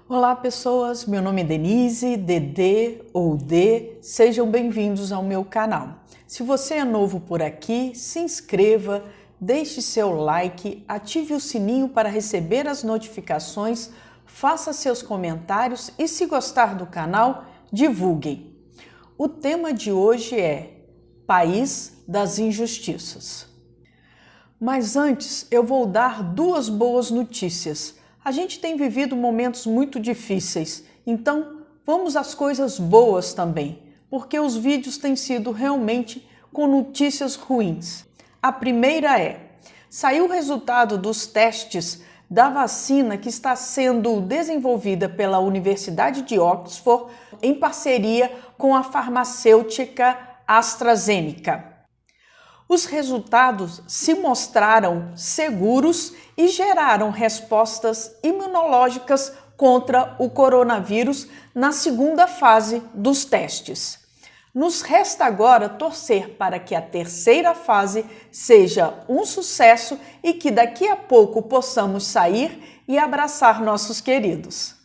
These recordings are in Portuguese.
Olá pessoas, meu nome é Denise, Dedê ou Dê, sejam bem-vindos ao meu canal. Se você é novo por aqui, se inscreva, deixe seu like, ative o sininho para receber as notificações, faça seus comentários e se gostar do canal, divulguem. O tema de hoje é País das Injustiças. Mas antes eu vou dar duas boas notícias. A gente tem vivido momentos muito difíceis, então vamos às coisas boas também, porque os vídeos têm sido realmente com notícias ruins. A primeira saiu o resultado dos testes da vacina que está sendo desenvolvida pela Universidade de Oxford em parceria com a farmacêutica AstraZeneca. Os resultados se mostraram seguros e geraram respostas imunológicas contra o coronavírus na segunda fase dos testes. Nos resta agora torcer para que a terceira fase seja um sucesso e que daqui a pouco possamos sair e abraçar nossos queridos.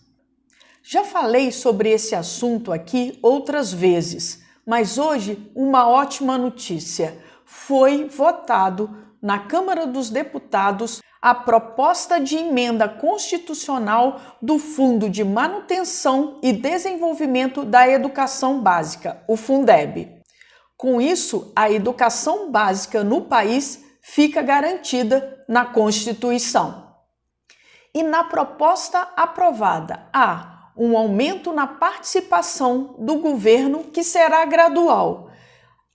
Já falei sobre esse assunto aqui outras vezes, mas hoje uma ótima notícia. Foi votado na Câmara dos Deputados a proposta de emenda constitucional do Fundo de Manutenção e Desenvolvimento da Educação Básica, o Fundeb. Com isso, a educação básica no país fica garantida na Constituição. E na proposta aprovada há um aumento na participação do governo que será gradual,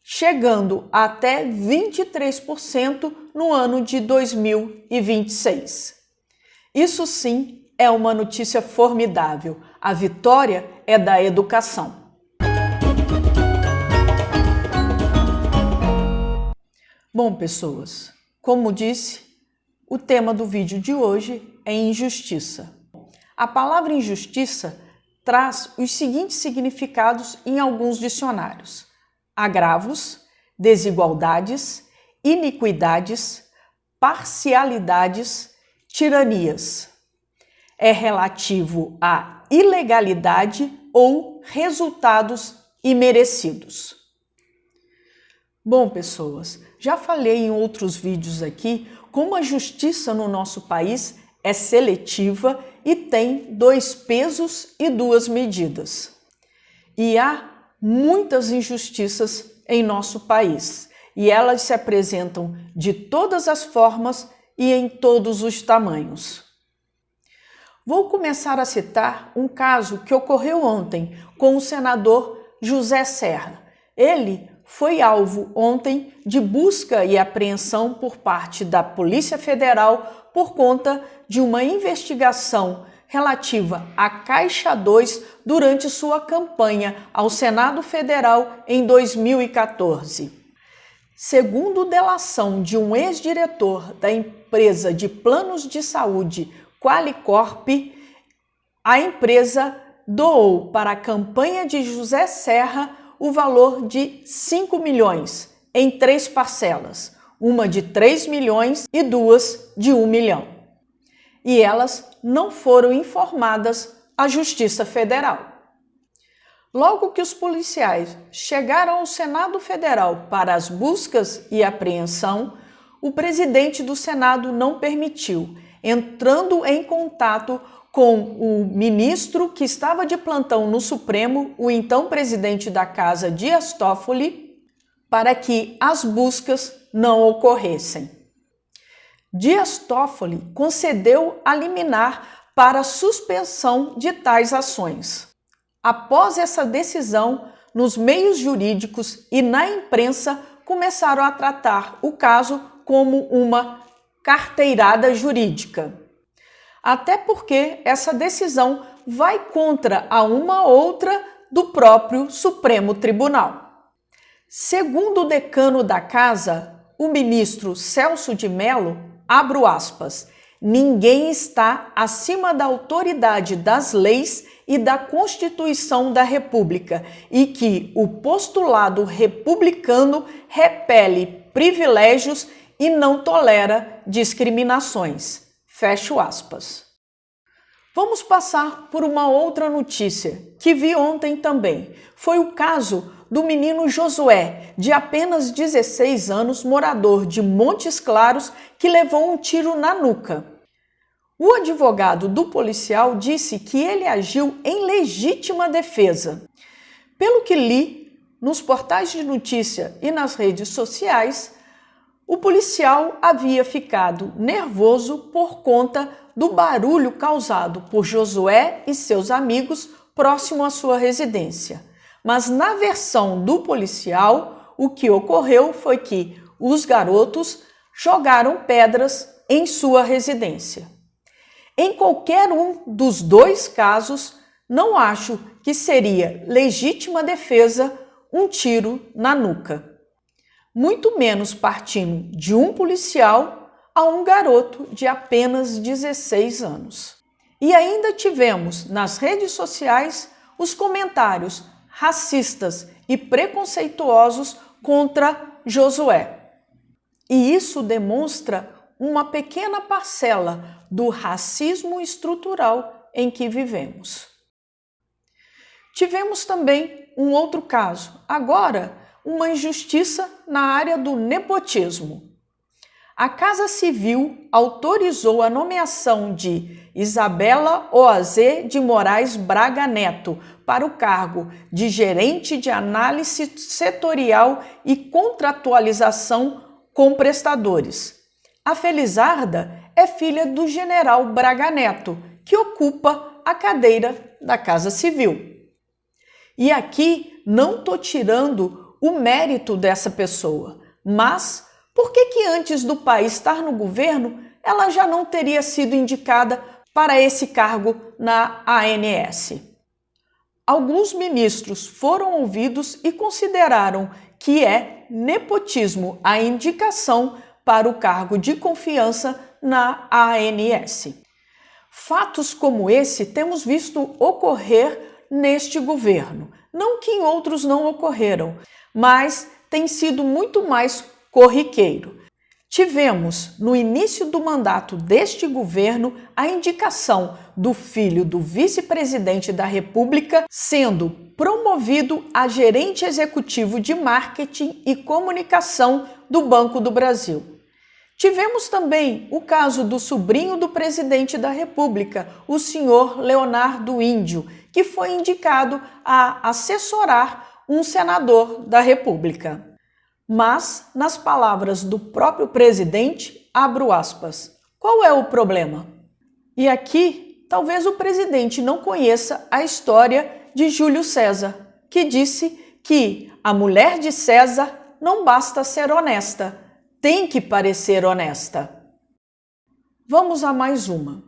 chegando até 23% no ano de 2026. Isso sim é uma notícia formidável. A vitória é da educação. Bom, pessoas, como disse, o tema do vídeo de hoje é injustiça. A palavra injustiça traz os seguintes significados em alguns dicionários: agravos, desigualdades, iniquidades, parcialidades, tiranias. É relativo à ilegalidade ou resultados imerecidos. Bom, pessoas, já falei em outros vídeos aqui como a justiça no nosso país é seletiva e tem dois pesos e duas medidas. E há muitas injustiças em nosso país e elas se apresentam de todas as formas e em todos os tamanhos. Vou começar a citar um caso que ocorreu ontem com o senador José Serra. Ele foi alvo ontem de busca e apreensão por parte da Polícia Federal por conta de uma investigação relativa à Caixa 2 durante sua campanha ao Senado Federal em 2014. Segundo delação de um ex-diretor da empresa de planos de saúde Qualicorp, a empresa doou para a campanha de José Serra o valor de 5 milhões em 3 parcelas, uma de 3 milhões e duas de 1 milhão. E elas não foram informadas à Justiça Federal. Logo que os policiais chegaram ao Senado Federal para as buscas e apreensão, o presidente do Senado não permitiu, entrando em contato com o ministro que estava de plantão no Supremo, o então presidente da Casa, Dias Toffoli, para que as buscas não ocorressem. Dias Toffoli concedeu a liminar para suspensão de tais ações. Após essa decisão, nos meios jurídicos e na imprensa começaram a tratar o caso como uma carteirada jurídica. Até porque essa decisão vai contra a uma outra do próprio Supremo Tribunal. Segundo o decano da Casa, o ministro Celso de Mello, abro aspas, ninguém está acima da autoridade das leis e da Constituição da República e que o postulado republicano repele privilégios e não tolera discriminações. Fecho aspas. Vamos passar por uma outra notícia que vi ontem também. Foi o caso do menino Josué, de apenas 16 anos, morador de Montes Claros, que levou um tiro na nuca. O advogado do policial disse que ele agiu em legítima defesa. Pelo que li nos portais de notícia e nas redes sociais, o policial havia ficado nervoso por conta do barulho causado por Josué e seus amigos próximo à sua residência. Mas na versão do policial, o que ocorreu foi que os garotos jogaram pedras em sua residência. Em qualquer um dos dois casos, não acho que seria legítima defesa um tiro na nuca. Muito menos partindo de um policial a um garoto de apenas 16 anos. E ainda tivemos nas redes sociais os comentários racistas e preconceituosos contra Josué. E isso demonstra uma pequena parcela do racismo estrutural em que vivemos. Tivemos também um outro caso, agora uma injustiça na área do nepotismo. A Casa Civil autorizou a nomeação de Isabela Oazê de Moraes Braga Neto para o cargo de gerente de análise setorial e contratualização com prestadores. A Felizarda é filha do general Braga Neto, que ocupa a cadeira da Casa Civil. E aqui não estou tirando o mérito dessa pessoa, mas por que antes do país estar no governo, ela já não teria sido indicada para esse cargo na ANS? Alguns ministros foram ouvidos e consideraram que é nepotismo a indicação para o cargo de confiança na ANS. Fatos como esse temos visto ocorrer neste governo. Não que em outros não ocorreram, mas tem sido muito mais corriqueiro. Tivemos, no início do mandato deste governo, a indicação do filho do vice-presidente da República sendo promovido a gerente executivo de marketing e comunicação do Banco do Brasil. Tivemos também o caso do sobrinho do presidente da República, o senhor Leonardo Índio, que foi indicado a assessorar um senador da República. Mas, nas palavras do próprio presidente, abro aspas, qual é o problema? E aqui, talvez o presidente não conheça a história de Júlio César, que disse que a mulher de César não basta ser honesta, tem que parecer honesta. Vamos a mais uma.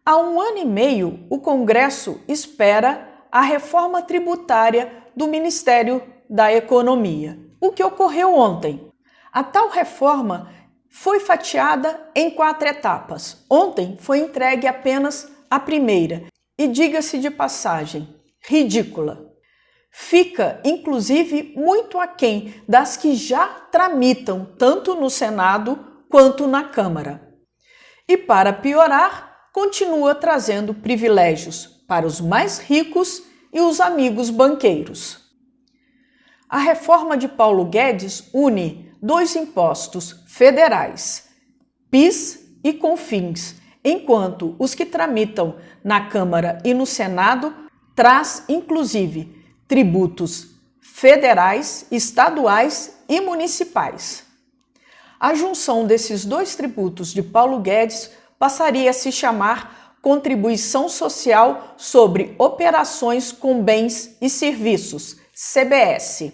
Há 1 ano e meio, o Congresso espera a reforma tributária do Ministério da Economia. O que ocorreu ontem? A tal reforma foi fatiada em 4 etapas. Ontem foi entregue apenas a primeira e, diga-se de passagem, ridícula. Fica, inclusive, muito aquém das que já tramitam tanto no Senado quanto na Câmara. E, para piorar, continua trazendo privilégios para os mais ricos e os amigos banqueiros. A reforma de Paulo Guedes une 2 impostos federais, PIS e CONFINS, enquanto os que tramitam na Câmara e no Senado traz, inclusive, tributos federais, estaduais e municipais. A junção desses 2 tributos de Paulo Guedes passaria a se chamar Contribuição Social sobre Operações com Bens e Serviços, CBS.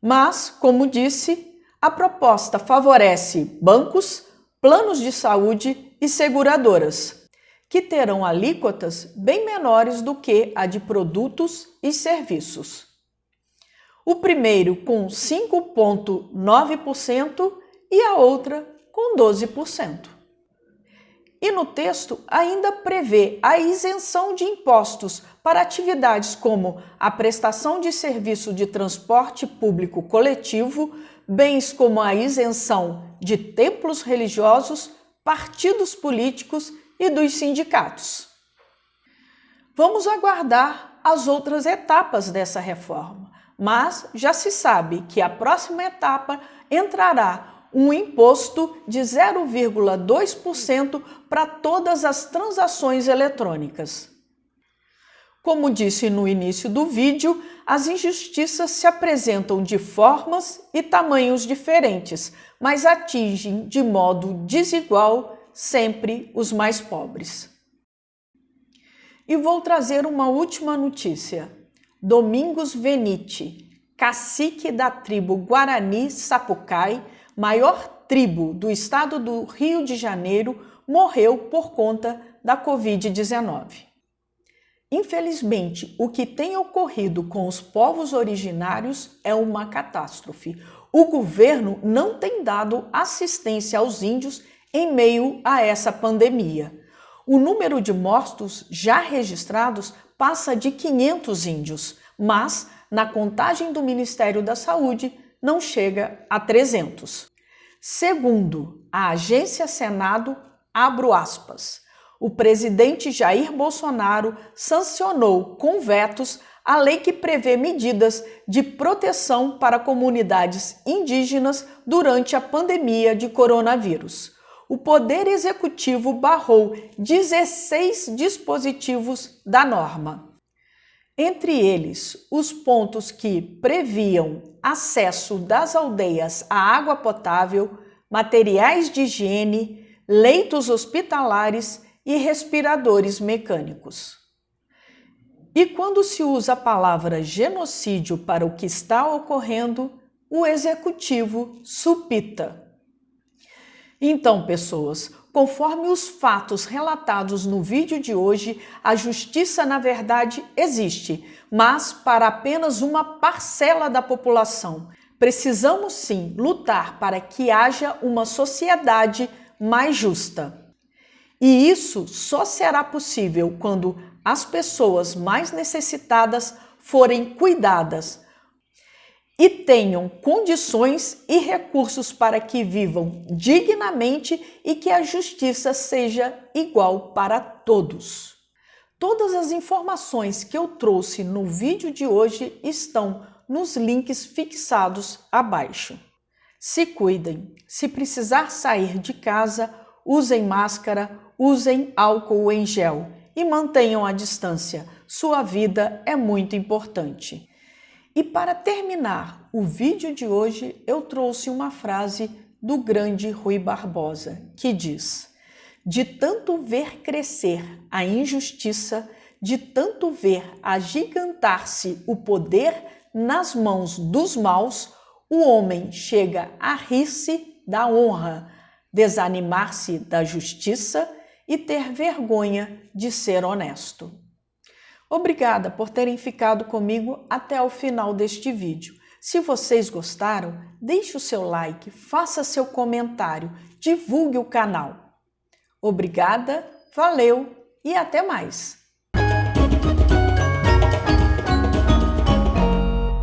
Mas, como disse, a proposta favorece bancos, planos de saúde e seguradoras, que terão alíquotas bem menores do que a de produtos e serviços. O primeiro com 5,9% e a outra com 12%. E no texto ainda prevê a isenção de impostos para atividades como a prestação de serviço de transporte público coletivo, bens como a isenção de templos religiosos, partidos políticos e dos sindicatos. Vamos aguardar as outras etapas dessa reforma, mas já se sabe que a próxima etapa entrará um imposto de 0,2% para todas as transações eletrônicas. Como disse no início do vídeo, as injustiças se apresentam de formas e tamanhos diferentes, mas atingem de modo desigual sempre os mais pobres. E vou trazer uma última notícia. Domingos Venite, cacique da tribo Guarani Sapucai, maior tribo do estado do Rio de Janeiro, morreu por conta da Covid-19. Infelizmente, o que tem ocorrido com os povos originários é uma catástrofe. O governo não tem dado assistência aos índios em meio a essa pandemia. O número de mortos já registrados passa de 500 índios, mas na contagem do Ministério da Saúde não chega a 300. Segundo a agência Senado, abro aspas, o presidente Jair Bolsonaro sancionou com vetos a lei que prevê medidas de proteção para comunidades indígenas durante a pandemia de coronavírus. O Poder Executivo barrou 16 dispositivos da norma. Entre eles, os pontos que previam acesso das aldeias à água potável, materiais de higiene, leitos hospitalares e respiradores mecânicos. E quando se usa a palavra genocídio para o que está ocorrendo, o executivo supita. Então, pessoas, conforme os fatos relatados no vídeo de hoje, a justiça, na verdade, existe, mas para apenas uma parcela da população. Precisamos, sim, lutar para que haja uma sociedade mais justa. E isso só será possível quando as pessoas mais necessitadas forem cuidadas e tenham condições e recursos para que vivam dignamente e que a justiça seja igual para todos. Todas as informações que eu trouxe no vídeo de hoje estão nos links fixados abaixo. Se cuidem. Se precisar sair de casa, usem máscara, usem álcool em gel e mantenham a distância. Sua vida é muito importante. E para terminar o vídeo de hoje, eu trouxe uma frase do grande Rui Barbosa, que diz: de tanto ver crescer a injustiça, de tanto ver agigantar-se o poder nas mãos dos maus, o homem chega a rir-se da honra, desanimar-se da justiça e ter vergonha de ser honesto. Obrigada por terem ficado comigo até o final deste vídeo. Se vocês gostaram, deixe o seu like, faça seu comentário, divulgue o canal. Obrigada, valeu e até mais!